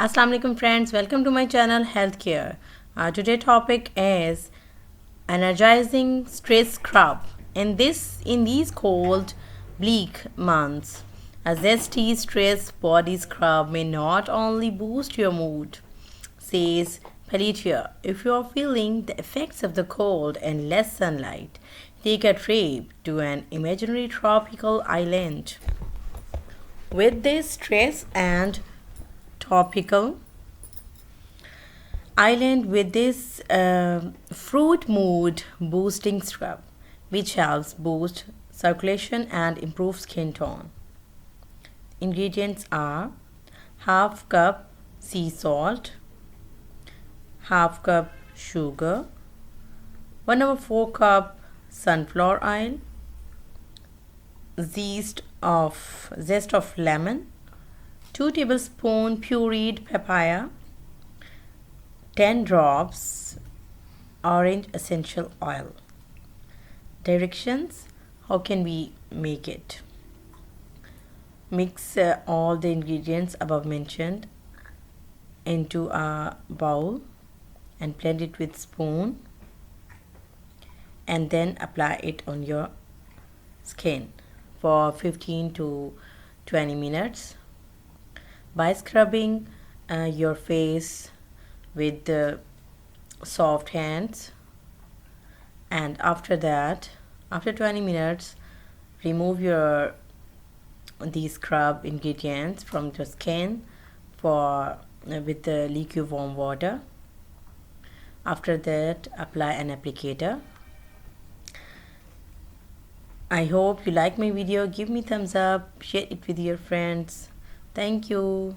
Assalamu alaikum friends, welcome to my channel Healthcare. Today's topic is energizing stress scrub. In these cold, bleak months, a zesty stress body scrub may not only boost your mood, says Pelletier. If you are feeling the effects of the cold and less sunlight, take a trip to an imaginary tropical island. With this stress and tropical island with this fruit mood boosting scrub, which helps boost circulation and improve skin tone. Ingredients are half cup sea salt, half cup sugar, 1/4 cup sunflower oil, zest of lemon, 2 tablespoons pureed papaya, 10 drops orange essential oil. Directions: how can we make it? Mix all the ingredients above mentioned into a bowl and blend it with spoon, and then apply it on your skin for 15 to 20 minutes by scrubbing your face with the soft hands. And after that, after 20 minutes, remove the scrub ingredients from the skin for with the liquid warm water. After that, apply an applicator. I hope you like my video. Give me thumbs up, share it with your friends. Thank you.